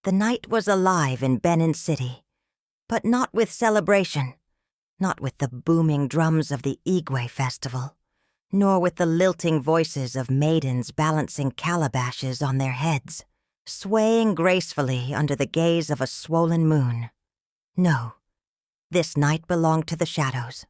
The night was alive in Benin City, but not with celebration, not with the booming drums of the Igwe festival, nor with the lilting voices of maidens balancing calabashes on their heads, swaying gracefully under the gaze of a swollen moon. No, this night belonged to the shadows.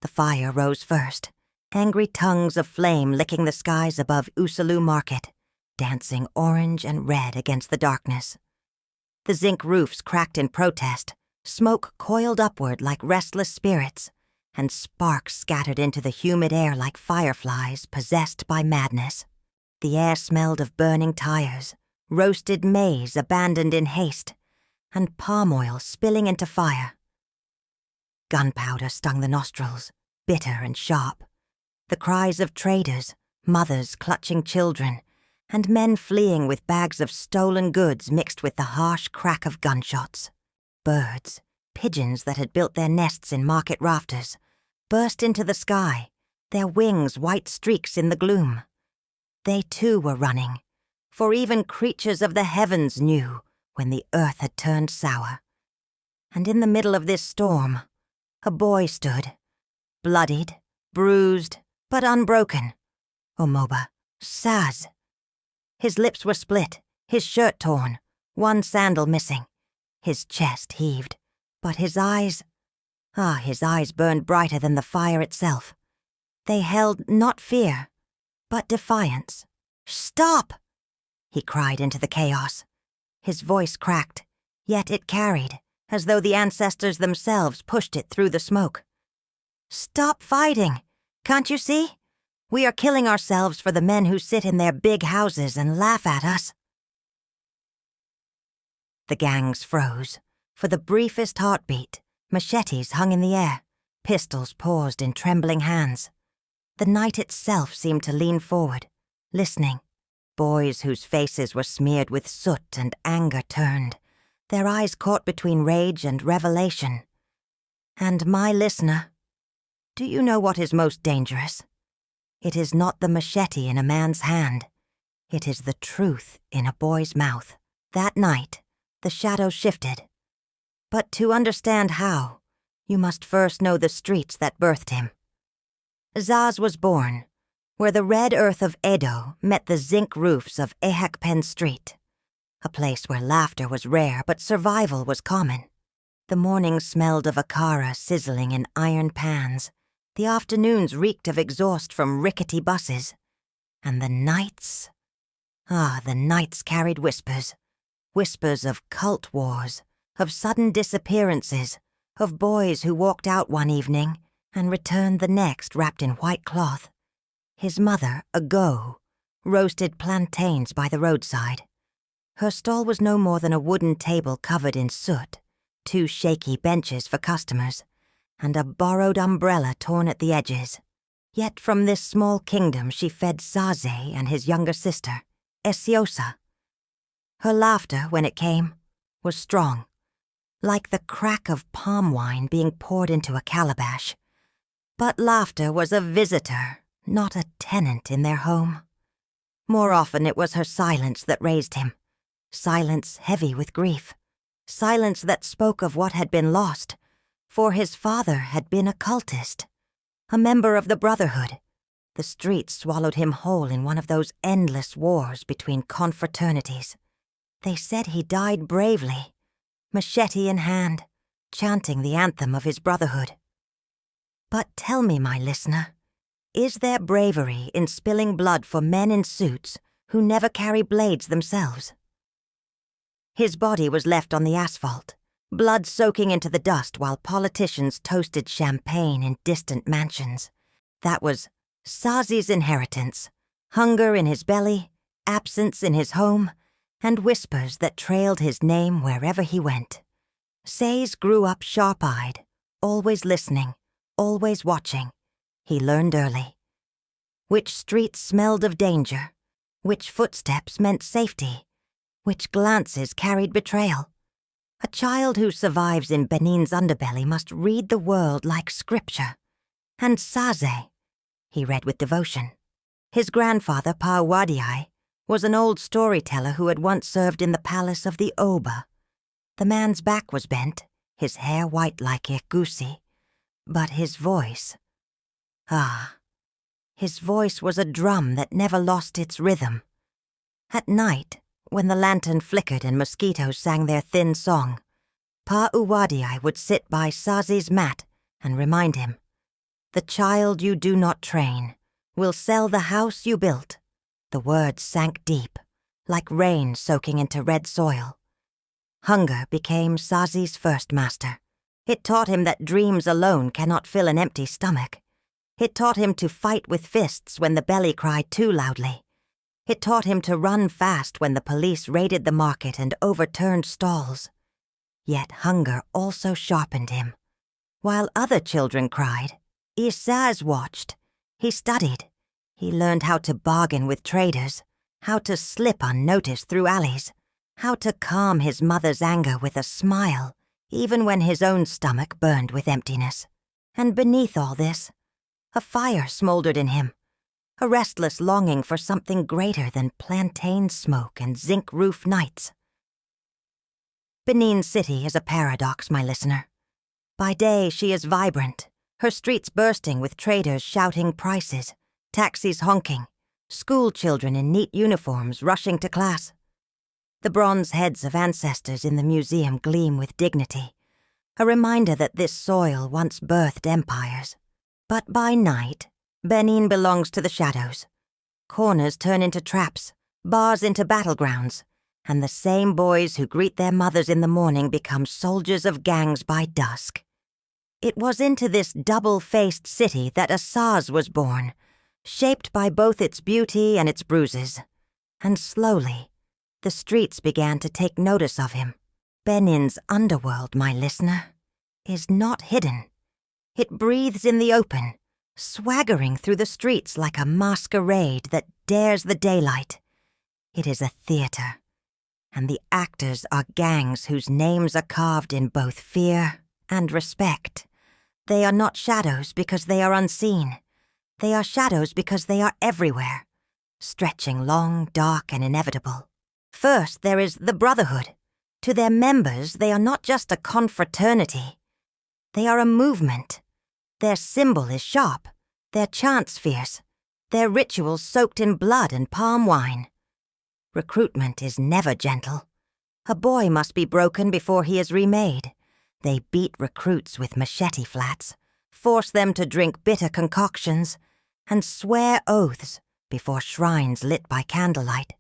The fire rose first, angry tongues of flame licking the skies above Usalu Market, dancing orange and red against the darkness. The zinc roofs cracked in protest, smoke coiled upward like restless spirits, and sparks scattered into the humid air like fireflies possessed by madness. The air smelled of burning tires, roasted maize abandoned in haste, and palm oil spilling into fire. Gunpowder stung the nostrils, bitter and sharp. The cries of traders, mothers clutching children, and men fleeing with bags of stolen goods mixed with the harsh crack of gunshots. Birds, pigeons that had built their nests in market rafters, burst into the sky, their wings white streaks in the gloom. They too were running, for even creatures of the heavens knew when the earth had turned sour. And in the middle of this storm, a boy stood, bloodied, bruised, but unbroken. Omoba, Saz. His lips were split, his shirt torn, one sandal missing. His chest heaved, but his eyes burned brighter than the fire itself. They held not fear, but defiance. "Stop!" he cried into the chaos. His voice cracked, yet it carried, as though the ancestors themselves pushed it through the smoke. "Stop fighting! Can't you see? We are killing ourselves for the men who sit in their big houses and laugh at us." The gangs froze. For the briefest heartbeat, machetes hung in the air, pistols paused in trembling hands. The night itself seemed to lean forward, listening. Boys whose faces were smeared with soot and anger turned, their eyes caught between rage and revelation. And my listener, do you know what is most dangerous? It is not the machete in a man's hand. It is the truth in a boy's mouth. That night, the shadows shifted. But to understand how, you must first know the streets that birthed him. Zaz was born, where the red earth of Edo met the zinc roofs of Ehakpen Street, a place where laughter was rare but survival was common. The mornings smelled of akara sizzling in iron pans, the afternoons reeked of exhaust from rickety buses, and the nights carried whispers. Whispers of cult wars, of sudden disappearances, of boys who walked out one evening and returned the next wrapped in white cloth. His mother, a go, roasted plantains by the roadside. Her stall was no more than a wooden table covered in soot, 2 shaky benches for customers, and a borrowed umbrella torn at the edges. Yet from this small kingdom she fed Zaze and his younger sister, Esiosa. Her laughter, when it came, was strong, like the crack of palm wine being poured into a calabash. But laughter was a visitor, not a tenant in their home. More often it was her silence that raised him, silence heavy with grief, silence that spoke of what had been lost, for his father had been a cultist, a member of the Brotherhood. The streets swallowed him whole in one of those endless wars between confraternities. They said he died bravely, machete in hand, chanting the anthem of his brotherhood. But tell me, my listener, is there bravery in spilling blood for men in suits who never carry blades themselves? His body was left on the asphalt, blood soaking into the dust while politicians toasted champagne in distant mansions. That was Sazi's inheritance, hunger in his belly, absence in his home, and whispers that trailed his name wherever he went. Says grew up sharp-eyed, always listening, always watching. He learned early. Which streets smelled of danger, which footsteps meant safety, which glances carried betrayal. A child who survives in Benin's underbelly must read the world like scripture, And Saze, he read with devotion. His grandfather, Pa Wadiai, was an old storyteller who had once served in the palace of the Oba. The man's back was bent, his hair white like Ikusi, but his voice... his voice was a drum that never lost its rhythm. At night, when the lantern flickered and mosquitoes sang their thin song, Pa Uwadiai would sit by Sazi's mat and remind him, "The child you do not train will sell the house you built." The words sank deep, like rain soaking into red soil. Hunger became Sazi's first master. It taught him that dreams alone cannot fill an empty stomach. It taught him to fight with fists when the belly cried too loudly. It taught him to run fast when the police raided the market and overturned stalls. Yet hunger also sharpened him. While other children cried, Isaz watched. He studied. He learned how to bargain with traders, how to slip unnoticed through alleys, how to calm his mother's anger with a smile, even when his own stomach burned with emptiness. And beneath all this, a fire smoldered in him, a restless longing for something greater than plantain smoke and zinc-roof nights. Benin City is a paradox, my listener. By day she is vibrant, her streets bursting with traders shouting prices, taxis honking, school children in neat uniforms rushing to class. The bronze heads of ancestors in the museum gleam with dignity, a reminder that this soil once birthed empires. But by night, Benin belongs to the shadows. Corners turn into traps, bars into battlegrounds, and the same boys who greet their mothers in the morning become soldiers of gangs by dusk. It was into this double-faced city that Asaz was born, shaped by both its beauty and its bruises. And slowly, the streets began to take notice of him. Benin's underworld, my listener, is not hidden. It breathes in the open, swaggering through the streets like a masquerade that dares the daylight. It is a theater, and the actors are gangs whose names are carved in both fear and respect. They are not shadows because they are unseen. They are shadows because they are everywhere, stretching long, dark, and inevitable. First, there is the Brotherhood. To their members, they are not just a confraternity. They are a movement. Their symbol is sharp, their chants fierce, their rituals soaked in blood and palm wine. Recruitment is never gentle. A boy must be broken before he is remade. They beat recruits with machete flats, force them to drink bitter concoctions, and swear oaths before shrines lit by candlelight.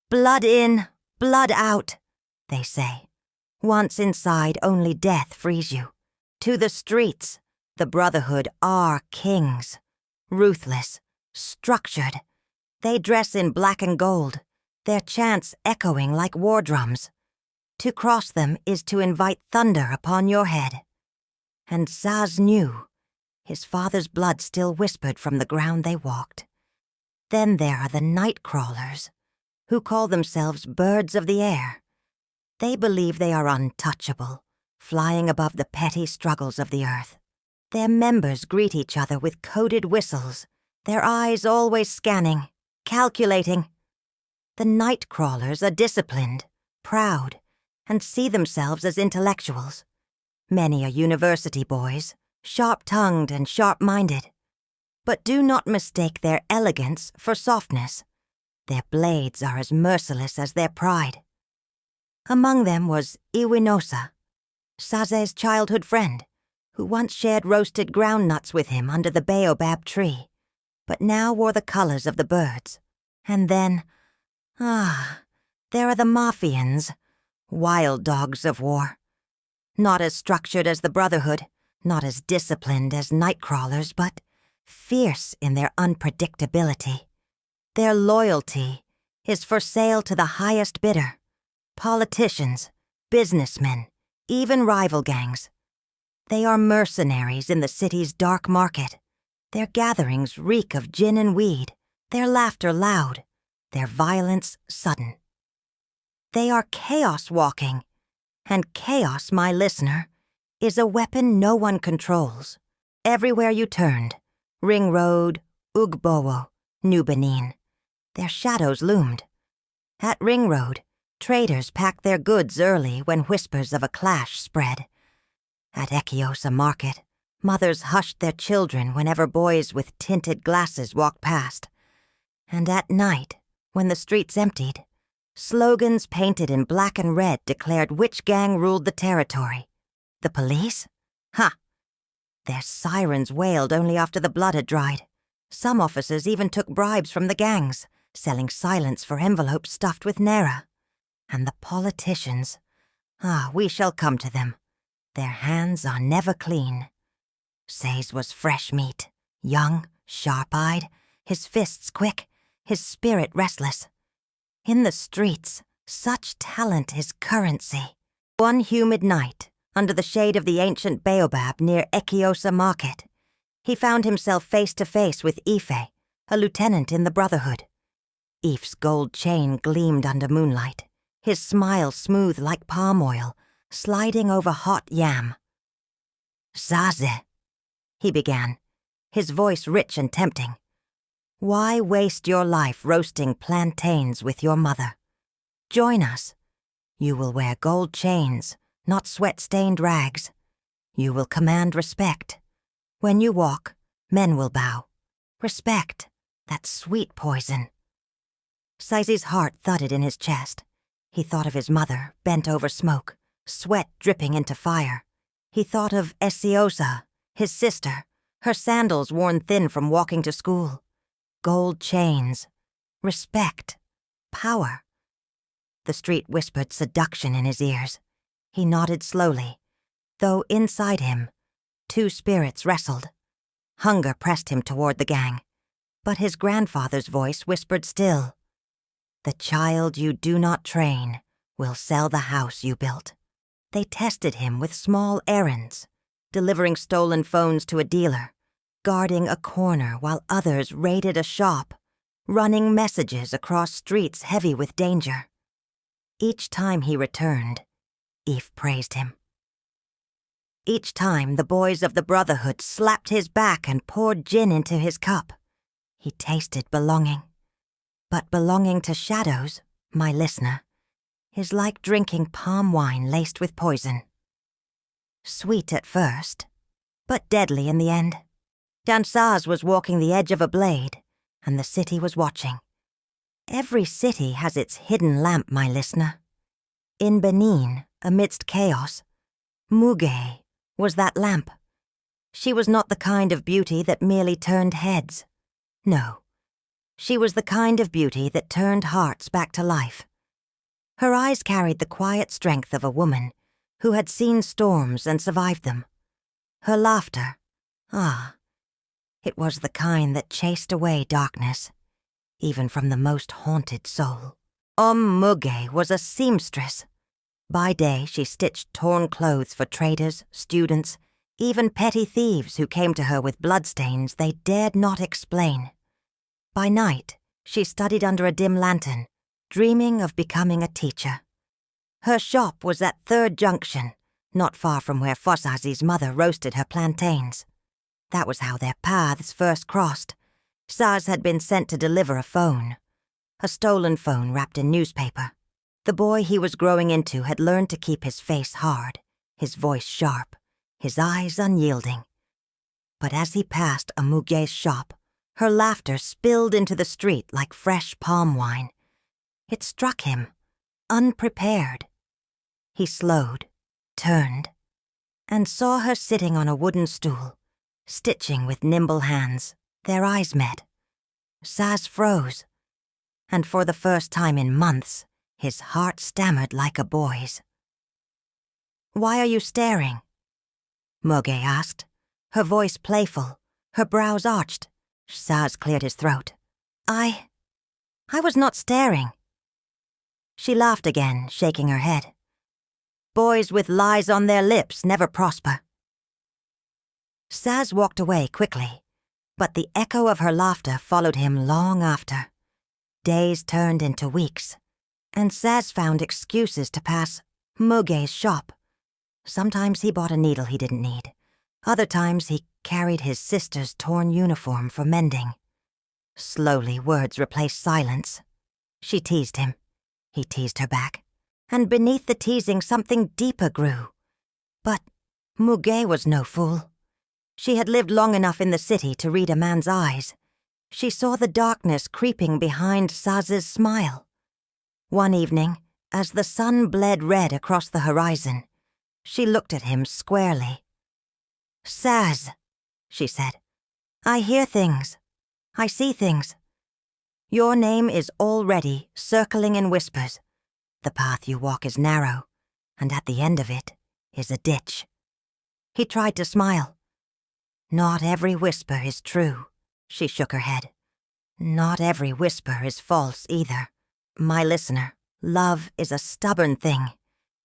Blood in, blood out, they say. Once inside, only death frees you. To the streets, the Brotherhood are kings. Ruthless, structured. They dress in black and gold, their chants echoing like war drums. To cross them is to invite thunder upon your head. And Saz knew. His father's blood still whispered from the ground they walked. Then there are the night crawlers, who call themselves birds of the air. They believe they are untouchable, flying above the petty struggles of the earth. Their members greet each other with coded whistles, their eyes always scanning, calculating. The night crawlers are disciplined, proud, and see themselves as intellectuals. Many are university boys, sharp-tongued and sharp-minded. But do not mistake their elegance for softness. Their blades are as merciless as their pride. Among them was Iwinosa, Saze's childhood friend, who once shared roasted groundnuts with him under the baobab tree, but now wore the colors of the birds. And then, there are the Mafians, wild dogs of war. Not as structured as the Brotherhood, not as disciplined as nightcrawlers, but fierce in their unpredictability. Their loyalty is for sale to the highest bidder. Politicians, businessmen, even rival gangs. They are mercenaries in the city's dark market. Their gatherings reek of gin and weed, their laughter loud, their violence sudden. They are chaos walking, and chaos, my listener, is a weapon no one controls. Everywhere you turned, Ring Road, Ugbowo, New Benin. Their shadows loomed. At Ring Road, traders packed their goods early when whispers of a clash spread. At Ekiosa Market, mothers hushed their children whenever boys with tinted glasses walked past. And at night, when the streets emptied, slogans painted in black and red declared which gang ruled the territory. The police? Ha! Their sirens wailed only after the blood had dried. Some officers even took bribes from the gangs, selling silence for envelopes stuffed with naira. And the politicians, we shall come to them. Their hands are never clean. Say's was fresh meat, young, sharp-eyed, his fists quick, his spirit restless. In the streets, such talent is currency. One humid night, under the shade of the ancient baobab near Ekiosa Market, he found himself face to face with Ife, a lieutenant in the Brotherhood. Ife's gold chain gleamed under moonlight, his smile smooth like palm oil, sliding over hot yam. "Zaze," he began, his voice rich and tempting. "Why waste your life roasting plantains with your mother? Join us. You will wear gold chains, not sweat-stained rags. You will command respect. When you walk, men will bow. Respect, that sweet poison." Saizi's heart thudded in his chest. He thought of his mother, bent over smoke, sweat dripping into fire. He thought of Esiosa, his sister, her sandals worn thin from walking to school. Gold chains, respect, power. The street whispered seduction in his ears. He nodded slowly, though inside him, two spirits wrestled. Hunger pressed him toward the gang, but his grandfather's voice whispered still. "The child you do not train will sell the house you built." They tested him with small errands, delivering stolen phones to a dealer, guarding a corner while others raided a shop, running messages across streets heavy with danger. Each time he returned, Eve praised him. Each time the boys of the Brotherhood slapped his back and poured gin into his cup, he tasted belonging. But belonging to shadows, my listener, is like drinking palm wine laced with poison. Sweet at first, but deadly in the end. Jansaz was walking the edge of a blade, and the city was watching. Every city has its hidden lamp, my listener. In Benin, amidst chaos, Muge was that lamp. She was not the kind of beauty that merely turned heads. No, she was the kind of beauty that turned hearts back to life. Her eyes carried the quiet strength of a woman who had seen storms and survived them. Her laughter, it was the kind that chased away darkness, even from the most haunted soul. Muge was a seamstress. By day, she stitched torn clothes for traders, students, even petty thieves who came to her with bloodstains they dared not explain. By night, she studied under a dim lantern, dreaming of becoming a teacher. Her shop was at Third Junction, not far from where Fosazi's mother roasted her plantains. That was how their paths first crossed. Saz had been sent to deliver a phone. A stolen phone wrapped in newspaper. The boy he was growing into had learned to keep his face hard, his voice sharp, his eyes unyielding. But as he passed Amuge's shop, her laughter spilled into the street like fresh palm wine. It struck him, unprepared. He slowed, turned, and saw her sitting on a wooden stool, stitching with nimble hands. Their eyes met. Saz froze, and for the first time in months, his heart stammered like a boy's. "Why are you staring?" Muge asked, her voice playful, her brows arched. Saz cleared his throat. I was not staring." She laughed again, shaking her head. "Boys with lies on their lips never prosper." Saz walked away quickly, but the echo of her laughter followed him long after. Days turned into weeks, and Saz found excuses to pass Muge's shop. Sometimes he bought a needle he didn't need, Other times he carried his sister's torn uniform for mending. Slowly, words replaced silence. She teased him. He teased her back. And beneath the teasing, something deeper grew. But Muge was no fool. She had lived long enough in the city to read a man's eyes. She saw the darkness creeping behind Saz's smile. One evening, as the sun bled red across the horizon, she looked at him squarely. "Saz," she said, "I hear things. I see things. Your name is already circling in whispers. The path you walk is narrow, and at the end of it is a ditch." He tried to smile. "Not every whisper is true," she shook her head. "Not every whisper is false either. My listener, love is a stubborn thing.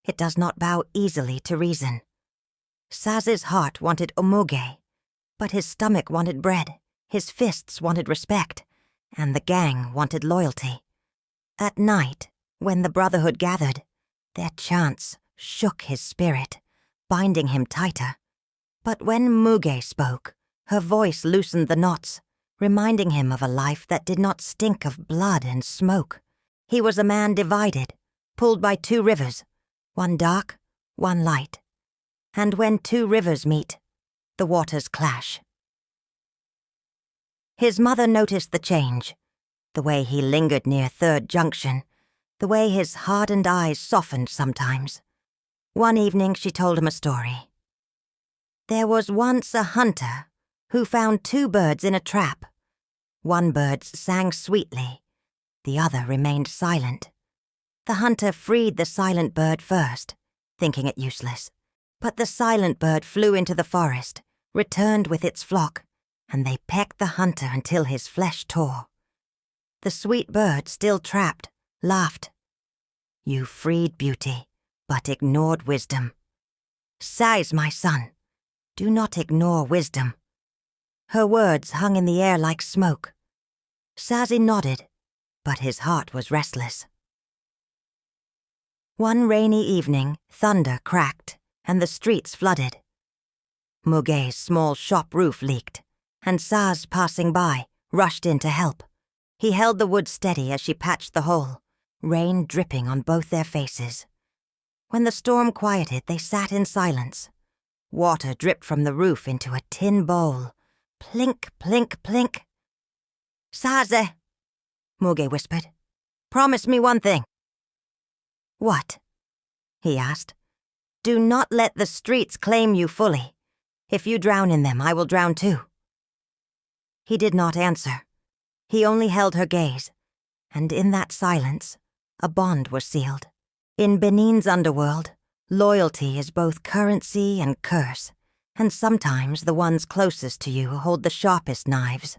It does not bow easily to reason. Saz's heart wanted omuge, but his stomach wanted bread, his fists wanted respect, and the gang wanted loyalty. At night, when the Brotherhood gathered, their chants shook his spirit, binding him tighter. But when Muge spoke, her voice loosened the knots, reminding him of a life that did not stink of blood and smoke. He was a man divided, pulled by two rivers, one dark, one light. And when two rivers meet, the waters clash. His mother noticed the change, the way he lingered near Third Junction, the way his hardened eyes softened sometimes. One evening she told him a story. There was once a hunter who found two birds in a trap. One bird sang sweetly, the other remained silent. The hunter freed the silent bird first, thinking it useless. But the silent bird flew into the forest, returned with its flock, and they pecked the hunter until his flesh tore. The sweet bird, still trapped, laughed. "You freed beauty, but ignored wisdom. Size, my son, do not ignore wisdom." Her words hung in the air like smoke. Sazi nodded, but his heart was restless. One rainy evening, thunder cracked, and the streets flooded. Muge's small shop roof leaked, and Saz, passing by, rushed in to help. He held the wood steady as she patched the hole, rain dripping on both their faces. When the storm quieted, they sat in silence. Water dripped from the roof into a tin bowl. Plink, plink, plink. "Saze," Muge whispered, "promise me one thing." "What?" he asked. "Do not let the streets claim you fully. If you drown in them, I will drown too." He did not answer. He only held her gaze, and in that silence, a bond was sealed. In Benin's underworld, loyalty is both currency and curse, and sometimes the ones closest to you hold the sharpest knives.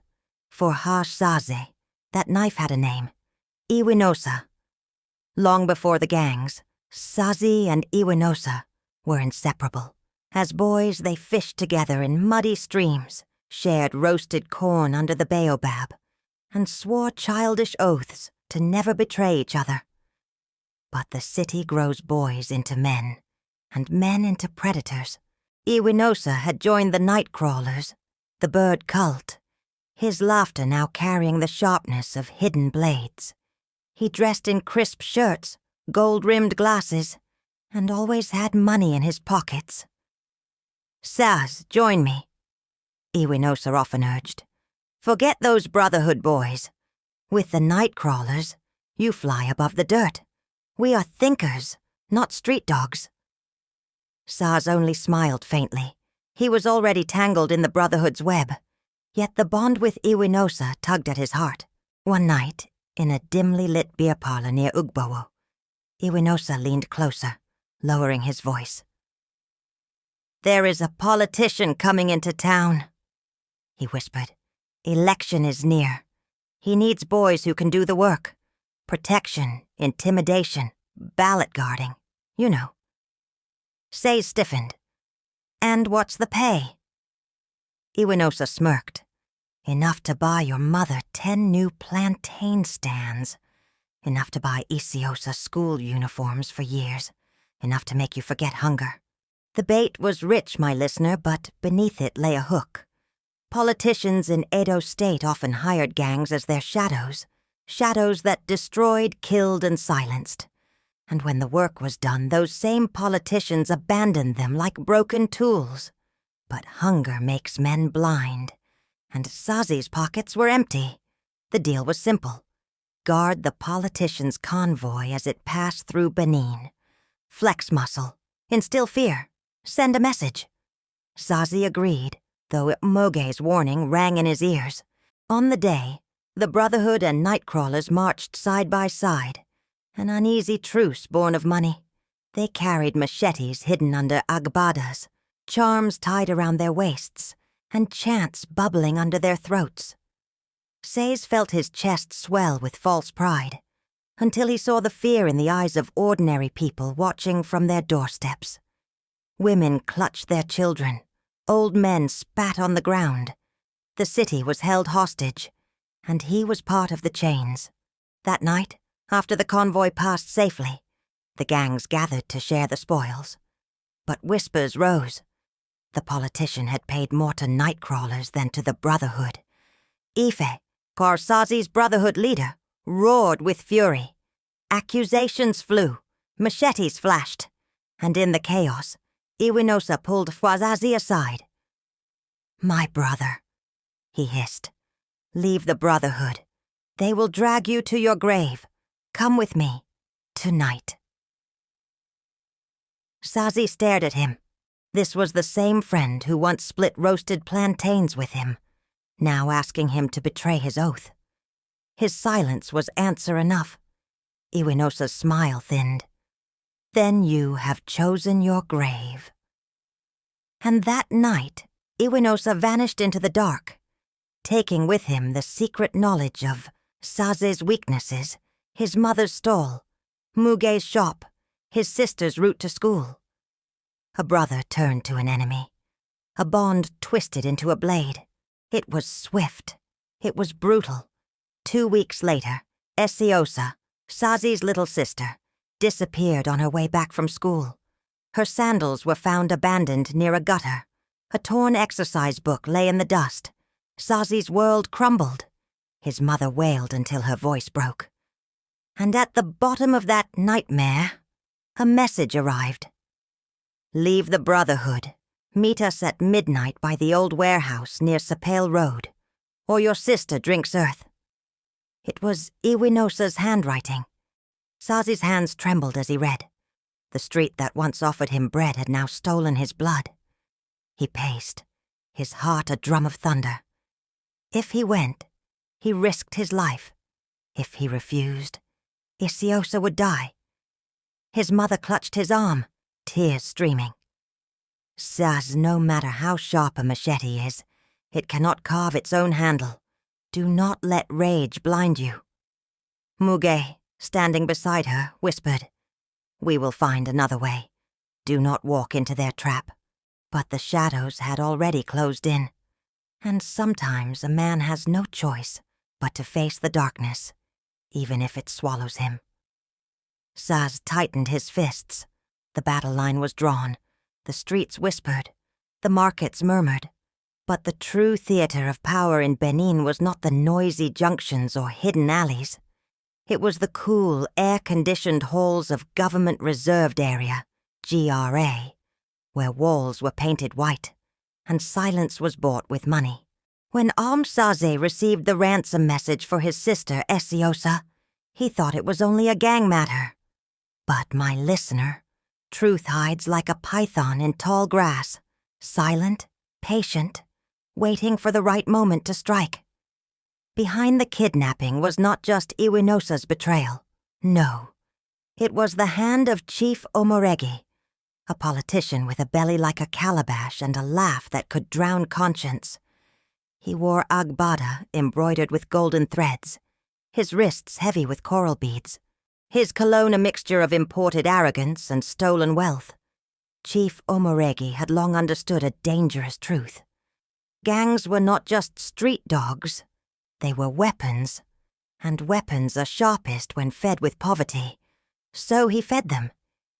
For Saze, that knife had a name, Iwinosa. Long before the gangs, Sazi and Iwinosa were inseparable. As boys, they fished together in muddy streams, shared roasted corn under the baobab, and swore childish oaths to never betray each other. But the city grows boys into men, and men into predators. Iwinosa had joined the night crawlers, the bird cult, his laughter now carrying the sharpness of hidden blades. He dressed in crisp shirts, gold-rimmed glasses, and always had money in his pockets. "Saz, join me," Iwinosa often urged. "Forget those Brotherhood boys. With the night crawlers, you fly above the dirt. We are thinkers, not street dogs." Saz only smiled faintly. He was already tangled in the Brotherhood's web, yet the bond with Iwinosa tugged at his heart. One night, in a dimly lit beer parlor near Ugbowo, Iwinosa leaned closer, lowering his voice. "There is a politician coming into town," he whispered. "Election is near. He needs boys who can do the work. Protection, intimidation, ballot guarding, you know." Say stiffened. "And what's the pay?" Iwinosa smirked. "Enough to buy your mother 10 new plantain stands. Enough to buy Isiosa school uniforms for years. Enough to make you forget hunger. The bait was rich, my listener, but beneath it lay a hook. Politicians in Edo State often hired gangs as their shadows that destroyed, killed, and silenced. And when the work was done, those same politicians abandoned them like broken tools. But hunger makes men blind, and Sazi's pockets were empty. The deal was simple. Guard the politician's convoy as it passed through Benin. Flex muscle, instill fear, send a message. Sazi agreed, though Moge's warning rang in his ears. On the day, the Brotherhood and Nightcrawlers marched side by side, an uneasy truce born of money. They carried machetes hidden under agbadas, charms tied around their waists, and chants bubbling under their throats. Says felt his chest swell with false pride, until he saw the fear in the eyes of ordinary people watching from their doorsteps. Women clutched their children. Old men spat on the ground. The city was held hostage, and he was part of the chains. That night, after the convoy passed safely, the gangs gathered to share the spoils. But whispers rose. The politician had paid more to Nightcrawlers than to the Brotherhood. Ife, Sazi's Brotherhood leader, roared with fury. Accusations flew, machetes flashed, and in the chaos, Iwinosa pulled Fwazazi aside. "My brother," he hissed, "leave the Brotherhood. They will drag you to your grave. Come with me, tonight." Sazi stared at him. This was the same friend who once split roasted plantains with him, now asking him to betray his oath. His silence was answer enough. Iwinosa's smile thinned. "Then you have chosen your grave." And that night, Iwinosa vanished into the dark, taking with him the secret knowledge of Saze's weaknesses, his mother's stall, Muge's shop, his sister's route to school. A brother turned to an enemy. A bond twisted into a blade. It was swift. It was brutal. 2 weeks later, Esiosa, Sazi's little sister, disappeared on her way back from school. Her sandals were found abandoned near a gutter. A torn exercise book lay in the dust. Sazi's world crumbled. His mother wailed until her voice broke. And at the bottom of that nightmare, a message arrived. "Leave the Brotherhood. Meet us at midnight by the old warehouse near Sapele Road, or your sister drinks earth." It was Iwinosa's handwriting. Sazi's hands trembled as he read. The street that once offered him bread had now stolen his blood. He paced, his heart a drum of thunder. If he went, he risked his life. If he refused, Isiosa would die. His mother clutched his arm, tears streaming. "Saz, no matter how sharp a machete is, it cannot carve its own handle. Do not let rage blind you." Muge, standing beside her, whispered, "We will find another way. Do not walk into their trap." But the shadows had already closed in, and sometimes a man has no choice but to face the darkness, even if it swallows him. Saz tightened his fists. The battle line was drawn. The streets whispered. The markets murmured. But the true theater of power in Benin was not the noisy junctions or hidden alleys. It was the cool, air-conditioned halls of Government Reserved Area, GRA, where walls were painted white, and silence was bought with money. When Saze received the ransom message for his sister, Esiosa, he thought it was only a gang matter. But, my listener, truth hides like a python in tall grass, silent, patient, waiting for the right moment to strike. Behind the kidnapping was not just Iwinosa's betrayal. No, it was the hand of Chief Omoregi, a politician with a belly like a calabash and a laugh that could drown conscience. He wore agbada embroidered with golden threads, his wrists heavy with coral beads, his cologne a mixture of imported arrogance and stolen wealth. Chief Omoregi had long understood a dangerous truth. Gangs were not just street dogs, they were weapons, and weapons are sharpest when fed with poverty. So he fed them.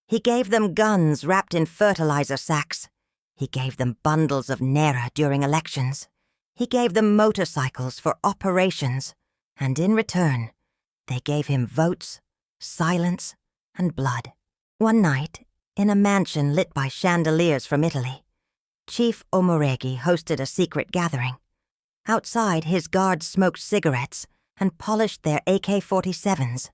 He gave them guns wrapped in fertilizer sacks. He gave them bundles of naira during elections. He gave them motorcycles for operations. And in return, they gave him votes, silence, and blood. One night, in a mansion lit by chandeliers from Italy, Chief Omoregi hosted a secret gathering. Outside, his guards smoked cigarettes and polished their AK-47s.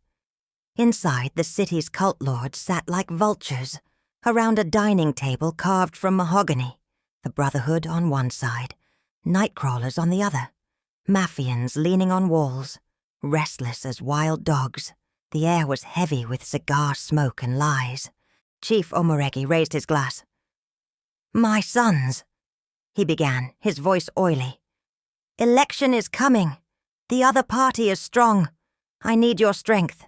Inside, the city's cult lords sat like vultures around a dining table carved from mahogany, the Brotherhood on one side, nightcrawlers on the other, Mafians leaning on walls, restless as wild dogs. The air was heavy with cigar smoke and lies. Chief Omoregi raised his glass. "My sons," he began, his voice oily. "Election is coming. The other party is strong. I need your strength.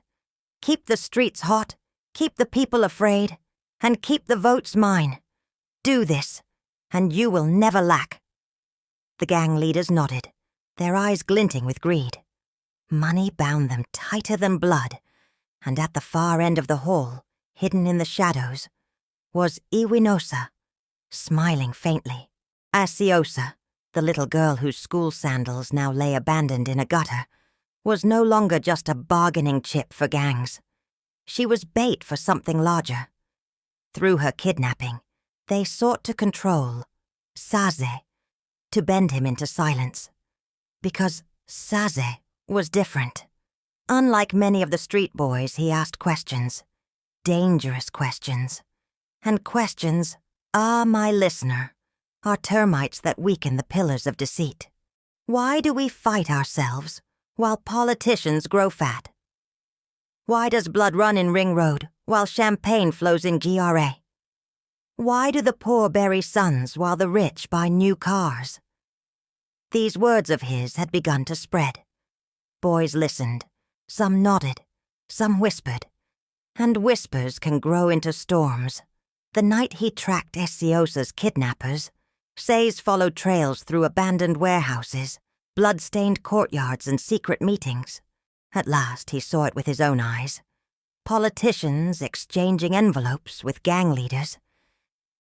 Keep the streets hot, keep the people afraid, and keep the votes mine. Do this, and you will never lack." The gang leaders nodded, their eyes glinting with greed. Money bound them tighter than blood, and at the far end of the hall, hidden in the shadows, was Iwinosa, smiling faintly. Asiosa, the little girl whose school sandals now lay abandoned in a gutter, was no longer just a bargaining chip for gangs. She was bait for something larger. Through her kidnapping, they sought to control Saze, to bend him into silence. Because Saze was different. Unlike many of the street boys, he asked questions, dangerous questions. And questions, my listener, are termites that weaken the pillars of deceit. Why do we fight ourselves while politicians grow fat? Why does blood run in Ring Road while champagne flows in GRA? Why do the poor bury sons while the rich buy new cars? These words of his had begun to spread. Boys listened, some nodded, some whispered, and whispers can grow into storms. The night he tracked Esiosa's kidnappers, Says followed trails through abandoned warehouses, blood-stained courtyards, and secret meetings. At last he saw it with his own eyes. Politicians exchanging envelopes with gang leaders.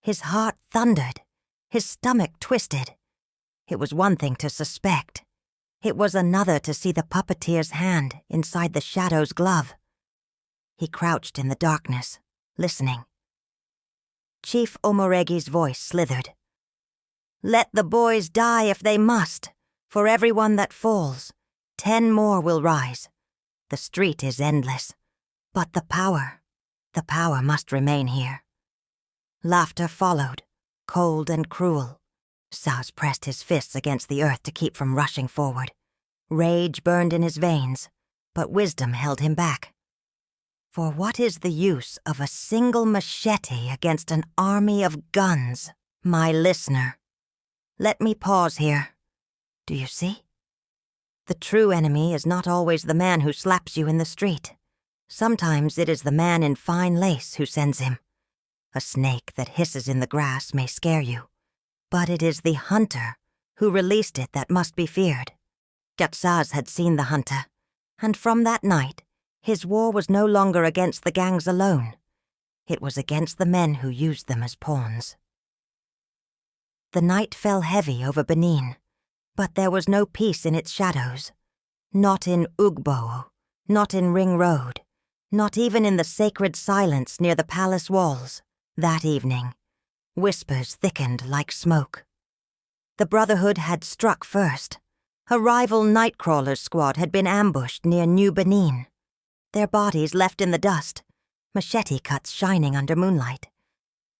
His heart thundered, his stomach twisted. It was one thing to suspect. It was another to see the puppeteer's hand inside the shadow's glove. He crouched in the darkness, listening. Chief Omoregi's voice slithered. "Let the boys die if they must. For every one that falls, 10 more will rise. The street is endless, but the power must remain here." Laughter followed, cold and cruel. Saz pressed his fists against the earth to keep from rushing forward. Rage burned in his veins, but wisdom held him back. For what is the use of a single machete against an army of guns, my listener? Let me pause here. Do you see? The true enemy is not always the man who slaps you in the street. Sometimes it is the man in fine lace who sends him. A snake that hisses in the grass may scare you, but it is the hunter who released it that must be feared. Gatsaz had seen the hunter, and from that night, his war was no longer against the gangs alone. It was against the men who used them as pawns. The night fell heavy over Benin, but there was no peace in its shadows. Not in Ugbo, not in Ring Road, not even in the sacred silence near the palace walls. That evening, whispers thickened like smoke. The Brotherhood had struck first. A rival nightcrawlers squad had been ambushed near New Benin. Their bodies left in the dust, machete cuts shining under moonlight.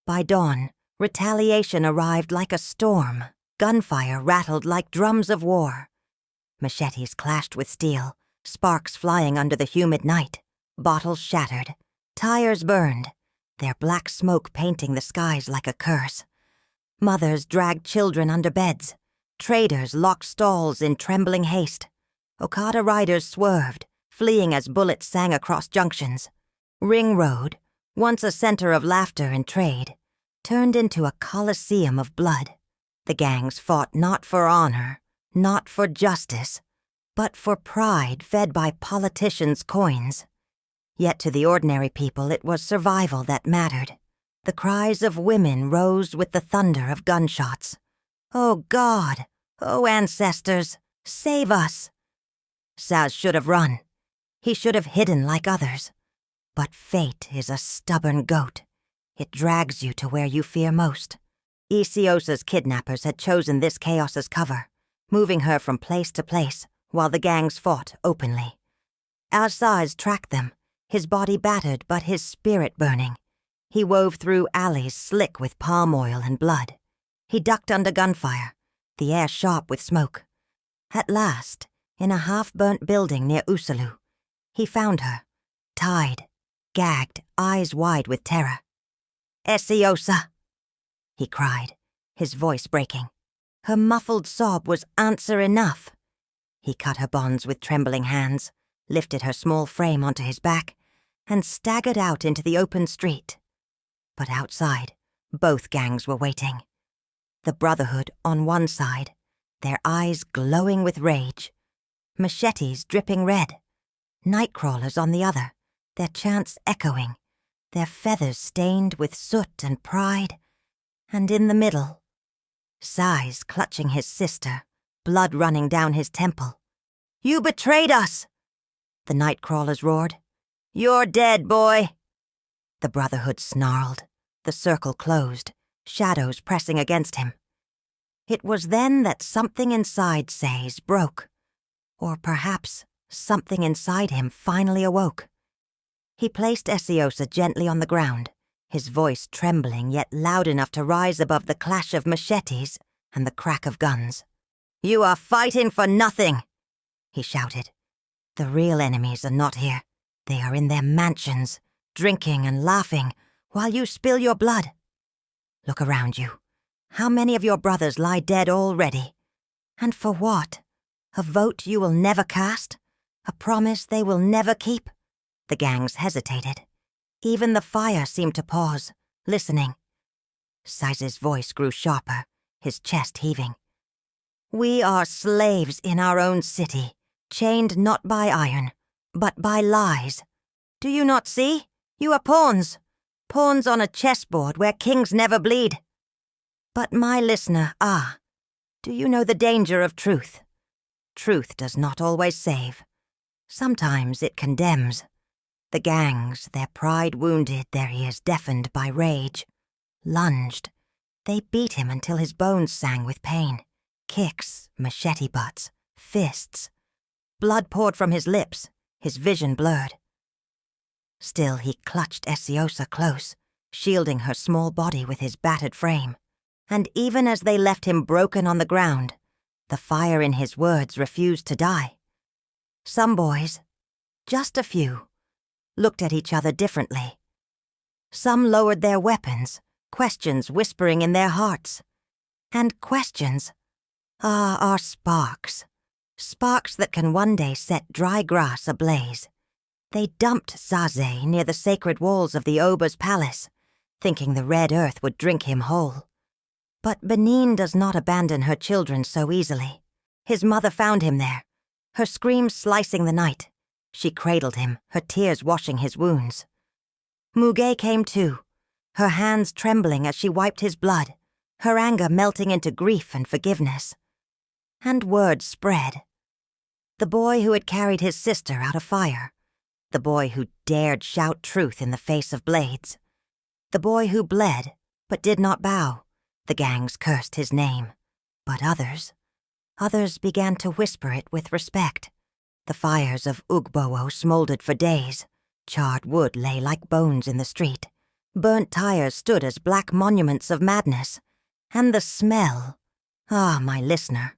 By dawn, retaliation arrived like a storm. Gunfire rattled like drums of war. Machetes clashed with steel, sparks flying under the humid night. Bottles shattered. Tires burned, their black smoke painting the skies like a curse. Mothers dragged children under beds. Traders locked stalls in trembling haste. Okada riders swerved, fleeing as bullets sang across junctions. Ring Road, once a center of laughter and trade, turned into a coliseum of blood. The gangs fought not for honor, not for justice, but for pride fed by politicians' coins. Yet to the ordinary people it was survival that mattered. The cries of women rose with the thunder of gunshots. "Oh God! Oh ancestors! Save us!" Saz should have run. He should have hidden like others. But fate is a stubborn goat. It drags you to where you fear most. Isiosa's kidnappers had chosen this chaos as cover, moving her from place to place while the gangs fought openly. Al-Saz tracked them, his body battered but his spirit burning. He wove through alleys slick with palm oil and blood. He ducked under gunfire, the air sharp with smoke. At last, in a half-burnt building near Usalu, he found her, tied, gagged, eyes wide with terror. "Esiosa!" he cried, his voice breaking. Her muffled sob was answer enough. He cut her bonds with trembling hands, lifted her small frame onto his back, and staggered out into the open street. But outside, both gangs were waiting. The Brotherhood on one side, their eyes glowing with rage, machetes dripping red, nightcrawlers on the other, their chants echoing, their feathers stained with soot and pride, and in the middle, Sais clutching his sister, blood running down his temple. "You betrayed us!" the nightcrawlers roared. "You're dead, boy!" The Brotherhood snarled, the circle closed, shadows pressing against him. It was then that something inside Sais broke, or perhaps something inside him finally awoke. He placed Esiosa gently on the ground, his voice trembling yet loud enough to rise above the clash of machetes and the crack of guns. "You are fighting for nothing," he shouted. "The real enemies are not here. They are in their mansions, drinking and laughing, while you spill your blood. Look around you. How many of your brothers lie dead already? And for what? A vote you will never cast? A promise they will never keep?" The gangs hesitated. Even the fire seemed to pause, listening. Sais's voice grew sharper, his chest heaving. "We are slaves in our own city, chained not by iron, but by lies. Do you not see? You are pawns. Pawns on a chessboard where kings never bleed. But my listener, do you know the danger of truth? Truth does not always save. Sometimes it condemns. The gangs, their pride wounded, their ears deafened by rage, lunged. They beat him until his bones sang with pain. Kicks, machete butts, fists. Blood poured from his lips, his vision blurred. Still he clutched Esiosa close, shielding her small body with his battered frame. And even as they left him broken on the ground, the fire in his words refused to die. Some boys, just a few, looked at each other differently. Some lowered their weapons, questions whispering in their hearts. And questions, are sparks. Sparks that can one day set dry grass ablaze. They dumped Zaze near the sacred walls of the Oba's palace, thinking the red earth would drink him whole. But Benin does not abandon her children so easily. His mother found him there, her screams slicing the night. She cradled him, her tears washing his wounds. Muge came too, her hands trembling as she wiped his blood, her anger melting into grief and forgiveness. And word spread. The boy who had carried his sister out of fire. The boy who dared shout truth in the face of blades. The boy who bled, but did not bow. The gangs cursed his name. But others began to whisper it with respect. The fires of Ugbowo smoldered for days. Charred wood lay like bones in the street. Burnt tires stood as black monuments of madness. And the smell, my listener,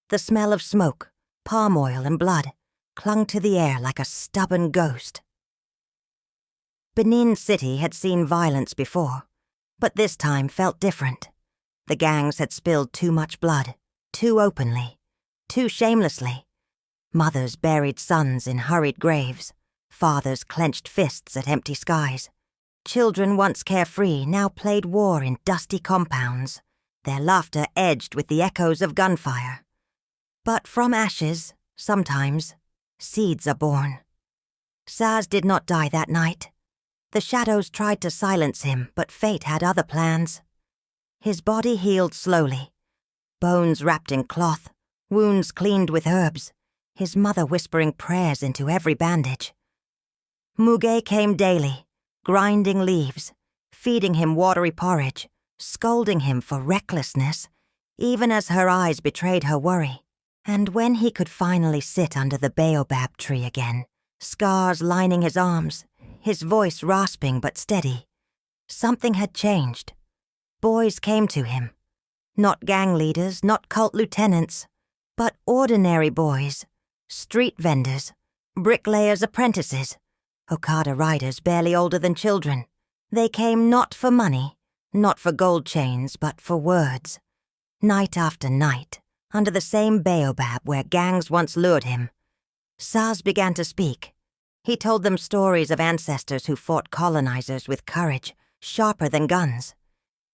the smell of smoke, palm oil and blood, clung to the air like a stubborn ghost. Benin City had seen violence before, but this time felt different. The gangs had spilled too much blood, too openly, too shamelessly. Mothers buried sons in hurried graves, fathers clenched fists at empty skies. Children once carefree now played war in dusty compounds, their laughter edged with the echoes of gunfire. But from ashes, sometimes, seeds are born. Saz did not die that night. The shadows tried to silence him, but fate had other plans. His body healed slowly. Bones wrapped in cloth, wounds cleaned with herbs, his mother whispering prayers into every bandage. Muge came daily, grinding leaves, feeding him watery porridge, scolding him for recklessness, even as her eyes betrayed her worry. And when he could finally sit under the baobab tree again, scars lining his arms, his voice rasping but steady, something had changed. Boys came to him. Not gang leaders, not cult lieutenants, but ordinary boys, street vendors, bricklayers' apprentices, Okada riders barely older than children. They came not for money, not for gold chains, but for words. Night after night, under the same baobab where gangs once lured him, Saz began to speak. He told them stories of ancestors who fought colonizers with courage, sharper than guns.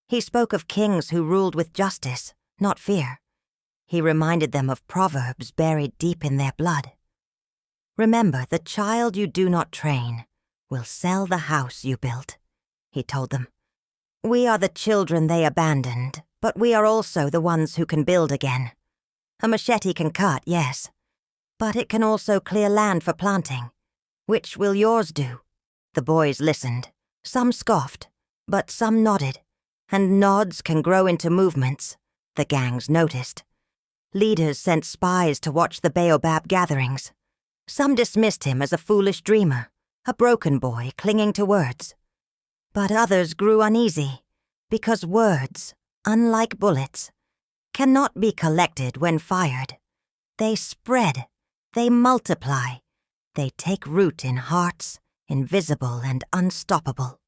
He spoke of kings who ruled with justice, not fear. He reminded them of proverbs buried deep in their blood. Remember, the child you do not train will sell the house you built, he told them. We are the children they abandoned, but we are also the ones who can build again. A machete can cut, yes, but it can also clear land for planting. Which will yours do? The boys listened. Some scoffed, but some nodded. And nods can grow into movements, the gangs noticed. Leaders sent spies to watch the baobab gatherings. Some dismissed him as a foolish dreamer, a broken boy clinging to words. But others grew uneasy, because words, unlike bullets, cannot be collected when fired. They spread, they multiply, they take root in hearts, invisible and unstoppable.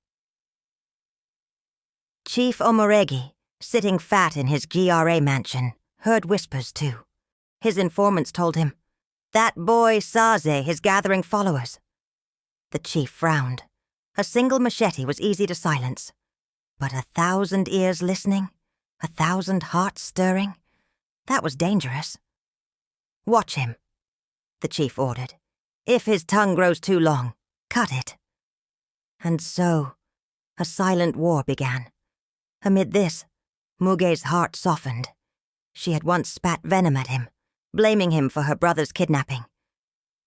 Chief Omoregi, sitting fat in his GRA mansion, heard whispers too. His informants told him, "That boy Saze is gathering followers." The chief frowned. A single machete was easy to silence. But 1,000 ears listening, 1,000 hearts stirring, that was dangerous. "Watch him," the chief ordered. "If his tongue grows too long, cut it." And so, a silent war began. Amid this, Muge's heart softened. She had once spat venom at him, blaming him for her brother's kidnapping.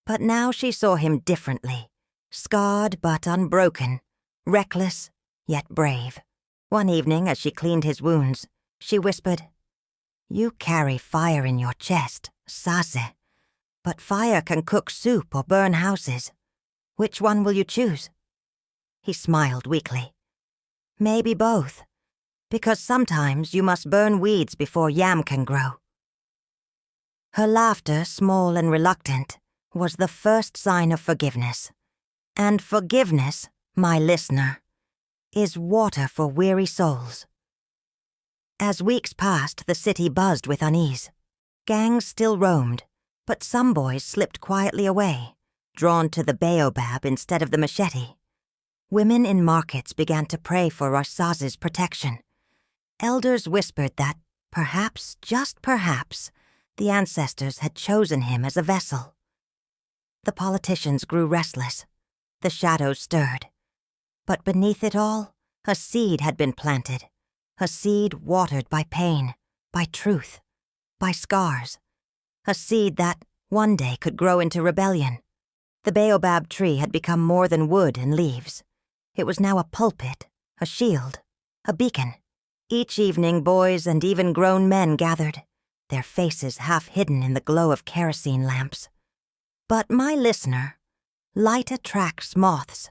But now she saw him differently, scarred but unbroken, reckless yet brave. One evening, as she cleaned his wounds, she whispered, "You carry fire in your chest, Sase, but fire can cook soup or burn houses. Which one will you choose?" He smiled weakly. "Maybe both. Because sometimes you must burn weeds before yam can grow." Her laughter, small and reluctant, was the first sign of forgiveness. And forgiveness, my listener, is water for weary souls. As weeks passed, the city buzzed with unease. Gangs still roamed, but some boys slipped quietly away, drawn to the baobab instead of the machete. Women in markets began to pray for Rasaz's protection. Elders whispered that, perhaps, just perhaps, the ancestors had chosen him as a vessel. The politicians grew restless. The shadows stirred. But beneath it all, a seed had been planted, a seed watered by pain, by truth, by scars, a seed that one day could grow into rebellion. The baobab tree had become more than wood and leaves. It was now a pulpit, a shield, a beacon. Each evening, boys and even grown men gathered, their faces half hidden in the glow of kerosene lamps. But my listener, light attracts moths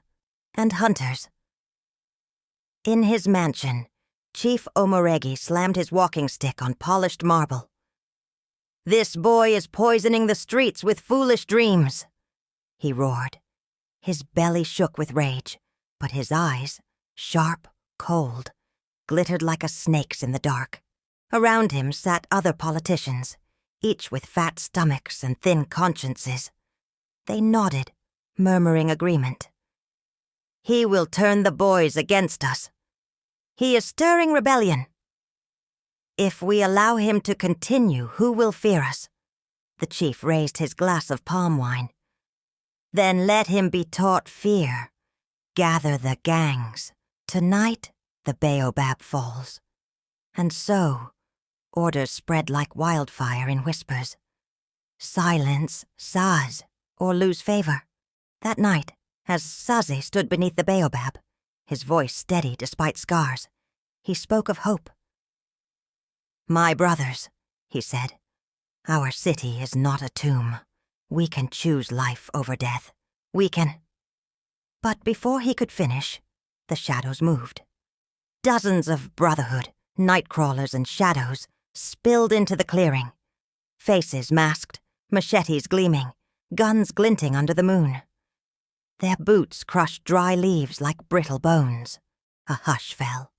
and hunters. In his mansion, Chief Omoregi slammed his walking stick on polished marble. "This boy is poisoning the streets with foolish dreams," he roared. His belly shook with rage, but his eyes, sharp, cold, glittered like a snake's in the dark. Around him sat other politicians, each with fat stomachs and thin consciences. They nodded, murmuring agreement. "He will turn the boys against us. He is stirring rebellion. If we allow him to continue, who will fear us?" The chief raised his glass of palm wine. Then let him be taught fear. Gather the gangs. Tonight the baobab falls. And so, orders spread like wildfire in whispers. Silence Saz, or lose favor. That night, as Saze stood beneath the baobab, his voice steady despite scars, he spoke of hope. "My brothers," he said, "our city is not a tomb. We can choose life over death. We can—" But before he could finish, the shadows moved. Dozens of brotherhood, nightcrawlers and shadows, spilled into the clearing. Faces masked, machetes gleaming, guns glinting under the moon. Their boots crushed dry leaves like brittle bones. A hush fell.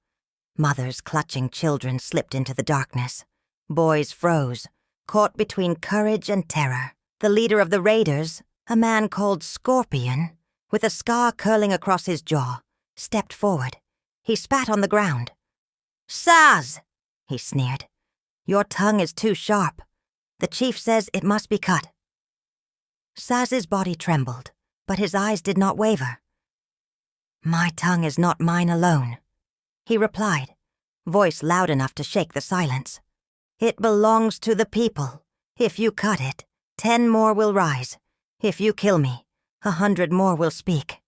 Mothers clutching children slipped into the darkness. Boys froze, caught between courage and terror. The leader of the raiders, a man called Scorpion, with a scar curling across his jaw, stepped forward. He spat on the ground. "Saz!" he sneered. "Your tongue is too sharp. The chief says it must be cut." Saz's body trembled, but his eyes did not waver. "My tongue is not mine alone," he replied, voice loud enough to shake the silence. "It belongs to the people. If you cut it, 10 more will rise. If you kill me, 100 more will speak."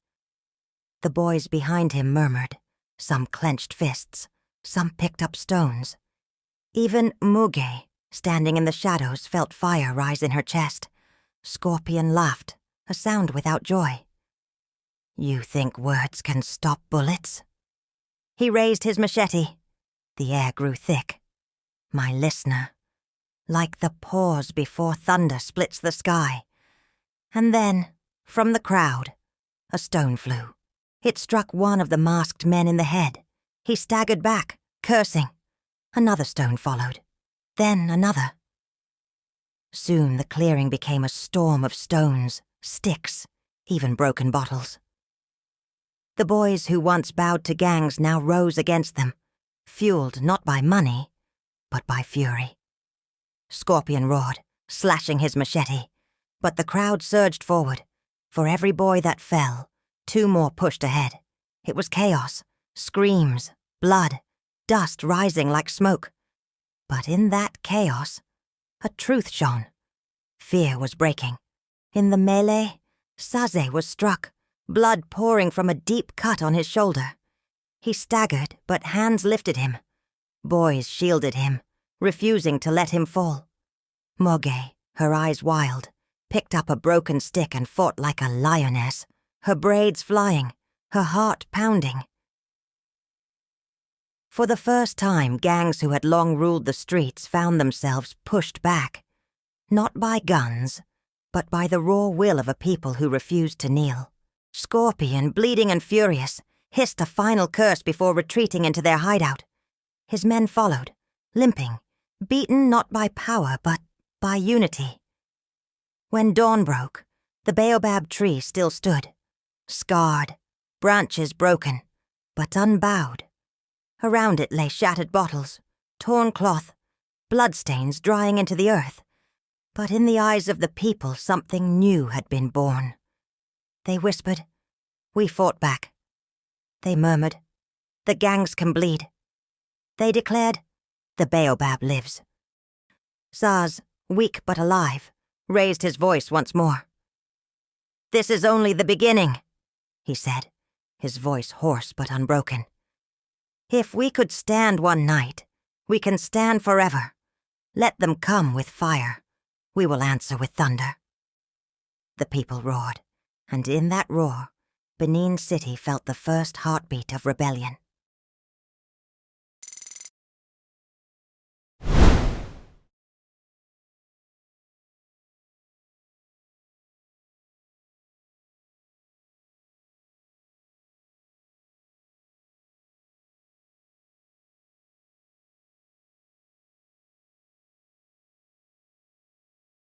The boys behind him murmured, some clenched fists, some picked up stones. Even Muge, standing in the shadows, felt fire rise in her chest. Scorpion laughed, a sound without joy. "You think words can stop bullets?" He raised his machete. The air grew thick. "My listener," like the pause before thunder splits the sky. And then, from the crowd, a stone flew. It struck one of the masked men in the head. He staggered back, cursing. Another stone followed. Then another. Soon the clearing became a storm of stones, sticks, even broken bottles. The boys who once bowed to gangs now rose against them, fueled not by money, but by fury. Scorpion roared, slashing his machete, but the crowd surged forward. For every boy that fell, 2 more pushed ahead. It was chaos, screams, blood, dust rising like smoke. But in that chaos, a truth shone. Fear was breaking. In the melee, Saze was struck, blood pouring from a deep cut on his shoulder. He staggered, but hands lifted him. Boys shielded him, refusing to let him fall. Moge, her eyes wild, picked up a broken stick and fought like a lioness, her braids flying, her heart pounding. For the first time, gangs who had long ruled the streets found themselves pushed back, not by guns, but by the raw will of a people who refused to kneel. Scorpion, bleeding and furious, hissed a final curse before retreating into their hideout. His men followed, limping, beaten not by power but by unity. When dawn broke, the baobab tree still stood, scarred, branches broken, but unbowed. Around it lay shattered bottles, torn cloth, bloodstains drying into the earth. But in the eyes of the people, something new had been born. They whispered, "We fought back." They murmured, "The gangs can bleed." They declared, "The baobab lives." Saz, weak but alive, raised his voice once more. "This is only the beginning," he said, his voice hoarse but unbroken. "If we could stand one night, we can stand forever. Let them come with fire. We will answer with thunder." The people roared, and in that roar, Benin City felt the first heartbeat of rebellion.